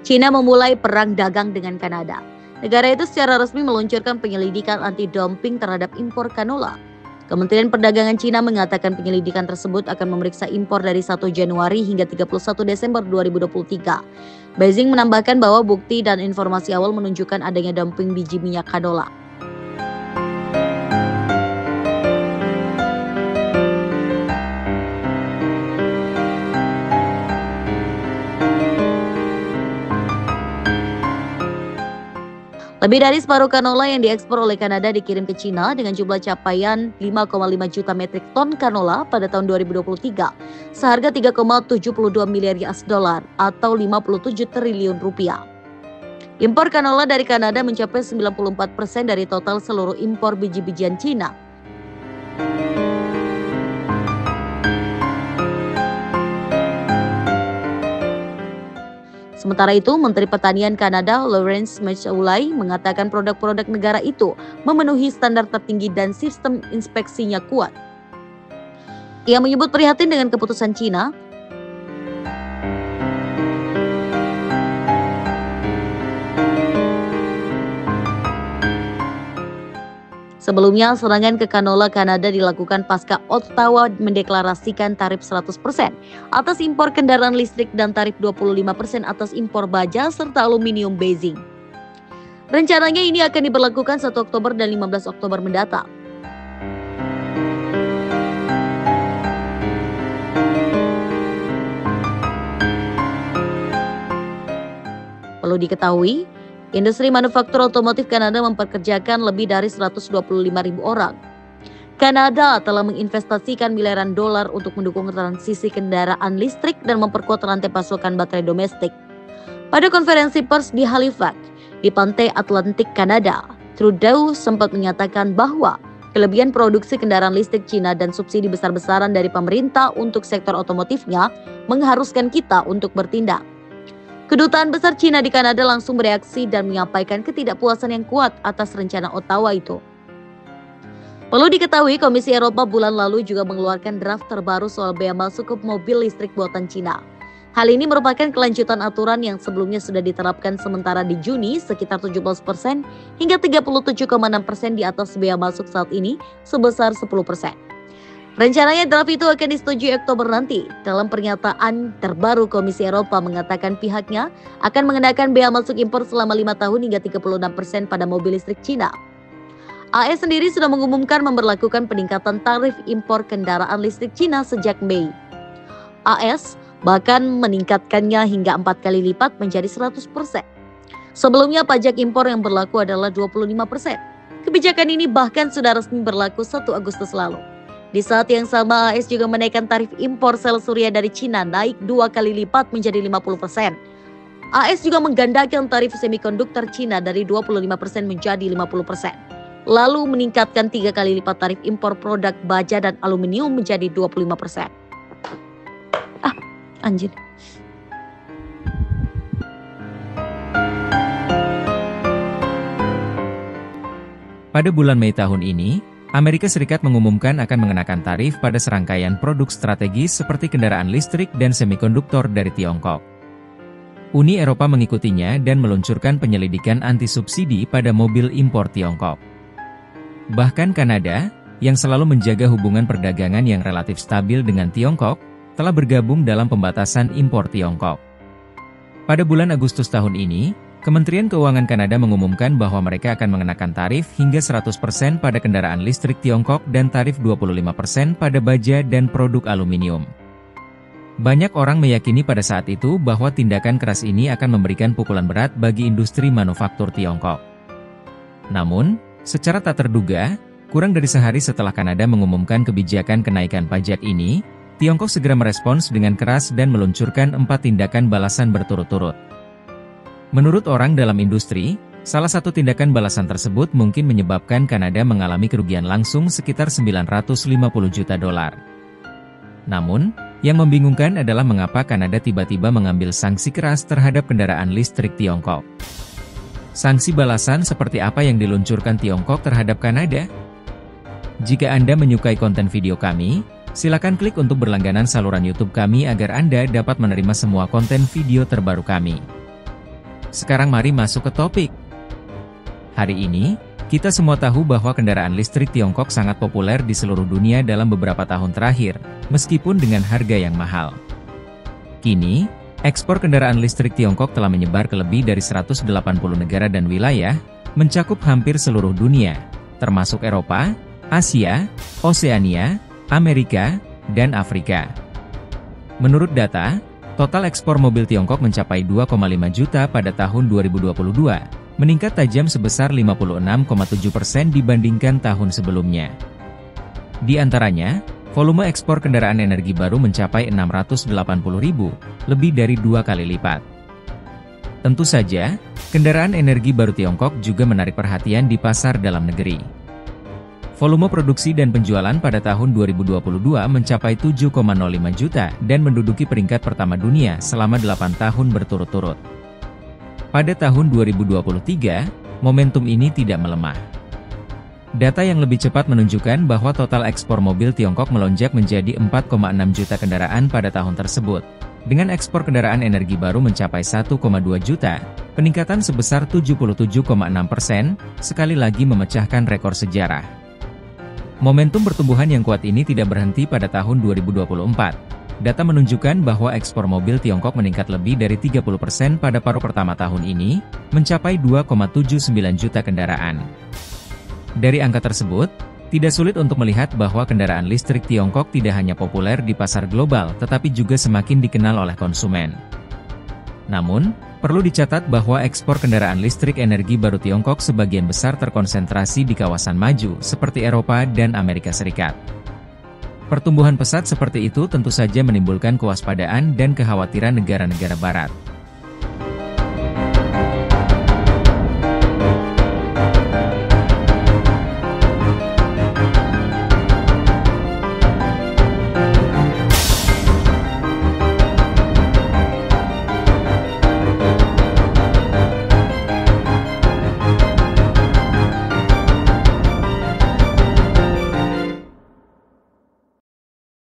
China memulai perang dagang dengan Kanada. Negara itu secara resmi meluncurkan penyelidikan anti-dumping terhadap impor canola. Kementerian Perdagangan China mengatakan penyelidikan tersebut akan memeriksa impor dari 1 Januari hingga 31 Desember 2023. Beijing menambahkan bahwa bukti dan informasi awal menunjukkan adanya dumping biji minyak canola. Lebih dari separuh canola yang diekspor oleh Kanada dikirim ke China dengan jumlah capaian 5,5 juta metrik ton canola pada tahun 2023, seharga 3,72 miliar US dollar atau 57 triliun rupiah. Impor canola dari Kanada mencapai 94% dari total seluruh impor biji-bijian China. Sementara itu, Menteri Pertanian Kanada Lawrence McAulay mengatakan produk-produk negara itu memenuhi standar tertinggi dan sistem inspeksinya kuat. Ia menyebut prihatin dengan keputusan China Sebelumnya, serangan ke canola Kanada dilakukan pasca Ottawa mendeklarasikan tarif 100% atas impor kendaraan listrik dan tarif 25% atas impor baja serta aluminium Beijing. Rencananya ini akan diberlakukan 1 Oktober dan 15 Oktober mendatang. Perlu diketahui, industri manufaktur otomotif Kanada mempekerjakan lebih dari 125.000 orang. Kanada telah menginvestasikan miliaran dolar untuk mendukung transisi kendaraan listrik dan memperkuat rantai pasokan baterai domestik. Pada konferensi pers di Halifax, di pantai Atlantik Kanada, Trudeau sempat menyatakan bahwa kelebihan produksi kendaraan listrik China dan subsidi besar-besaran dari pemerintah untuk sektor otomotifnya mengharuskan kita untuk bertindak. Kedutaan besar China di Kanada langsung bereaksi dan menyampaikan ketidakpuasan yang kuat atas rencana Ottawa itu. Perlu diketahui, Komisi Eropa bulan lalu juga mengeluarkan draft terbaru soal bea masuk ke mobil listrik buatan China. Hal ini merupakan kelanjutan aturan yang sebelumnya sudah diterapkan sementara di Juni sekitar 17% hingga 37,6% di atas bea masuk saat ini sebesar 10%. Rencananya draft itu akan disetujui Oktober nanti. Dalam pernyataan terbaru, Komisi Eropa mengatakan pihaknya akan mengenakan bea masuk impor selama 5 tahun hingga 36% pada mobil listrik China. AS sendiri sudah mengumumkan memberlakukan peningkatan tarif impor kendaraan listrik China sejak Mei. AS bahkan meningkatkannya hingga 4 kali lipat menjadi 100%. Sebelumnya pajak impor yang berlaku adalah 25%. Kebijakan ini bahkan sudah resmi berlaku 1 Agustus lalu. Di saat yang sama, AS juga menaikkan tarif impor sel surya dari China naik 2 kali lipat menjadi 50%. AS juga menggandakan tarif semikonduktor China dari 25% menjadi 50%. Lalu meningkatkan 3 kali lipat tarif impor produk baja dan aluminium menjadi 25%. Anjir. Pada bulan Mei tahun ini, Amerika Serikat mengumumkan akan mengenakan tarif pada serangkaian produk strategis seperti kendaraan listrik dan semikonduktor dari Tiongkok. Uni Eropa mengikutinya dan meluncurkan penyelidikan anti-subsidi pada mobil impor Tiongkok. Bahkan Kanada, yang selalu menjaga hubungan perdagangan yang relatif stabil dengan Tiongkok, telah bergabung dalam pembatasan impor Tiongkok. Pada bulan Agustus tahun ini, Kementerian Keuangan Kanada mengumumkan bahwa mereka akan mengenakan tarif hingga 100% pada kendaraan listrik Tiongkok dan tarif 25% pada baja dan produk aluminium. Banyak orang meyakini pada saat itu bahwa tindakan keras ini akan memberikan pukulan berat bagi industri manufaktur Tiongkok. Namun, secara tak terduga, kurang dari sehari setelah Kanada mengumumkan kebijakan kenaikan pajak ini, Tiongkok segera merespons dengan keras dan meluncurkan 4 tindakan balasan berturut-turut. Menurut orang dalam industri, salah satu tindakan balasan tersebut mungkin menyebabkan Kanada mengalami kerugian langsung sekitar 950 juta dolar. Namun, yang membingungkan adalah mengapa Kanada tiba-tiba mengambil sanksi keras terhadap kendaraan listrik Tiongkok. Sanksi balasan seperti apa yang diluncurkan Tiongkok terhadap Kanada? Jika Anda menyukai konten video kami, silakan klik untuk berlangganan saluran YouTube kami agar Anda dapat menerima semua konten video terbaru kami. Sekarang mari masuk ke topik. Hari ini, kita semua tahu bahwa kendaraan listrik Tiongkok sangat populer di seluruh dunia dalam beberapa tahun terakhir, meskipun dengan harga yang mahal. Kini, ekspor kendaraan listrik Tiongkok telah menyebar ke lebih dari 180 negara dan wilayah, mencakup hampir seluruh dunia, termasuk Eropa, Asia, Oseania, Amerika, dan Afrika. Menurut data, total ekspor mobil Tiongkok mencapai 2,5 juta pada tahun 2022, meningkat tajam sebesar 56,7% dibandingkan tahun sebelumnya. Di antaranya, volume ekspor kendaraan energi baru mencapai 680.000, lebih dari 2 kali lipat. Tentu saja, kendaraan energi baru Tiongkok juga menarik perhatian di pasar dalam negeri. Volume produksi dan penjualan pada tahun 2022 mencapai 7,05 juta dan menduduki peringkat pertama dunia selama 8 tahun berturut-turut. Pada tahun 2023, momentum ini tidak melemah. Data yang lebih cepat menunjukkan bahwa total ekspor mobil Tiongkok melonjak menjadi 4,6 juta kendaraan pada tahun tersebut. Dengan ekspor kendaraan energi baru mencapai 1,2 juta, peningkatan sebesar 77,6%, sekali lagi memecahkan rekor sejarah. Momentum pertumbuhan yang kuat ini tidak berhenti pada tahun 2024. Data menunjukkan bahwa ekspor mobil Tiongkok meningkat lebih dari 30% pada paruh pertama tahun ini, mencapai 2,79 juta kendaraan. Dari angka tersebut, tidak sulit untuk melihat bahwa kendaraan listrik Tiongkok tidak hanya populer di pasar global tetapi juga semakin dikenal oleh konsumen. Namun, perlu dicatat bahwa ekspor kendaraan listrik energi baru Tiongkok sebagian besar terkonsentrasi di kawasan maju seperti Eropa dan Amerika Serikat. Pertumbuhan pesat seperti itu tentu saja menimbulkan kewaspadaan dan kekhawatiran negara-negara barat.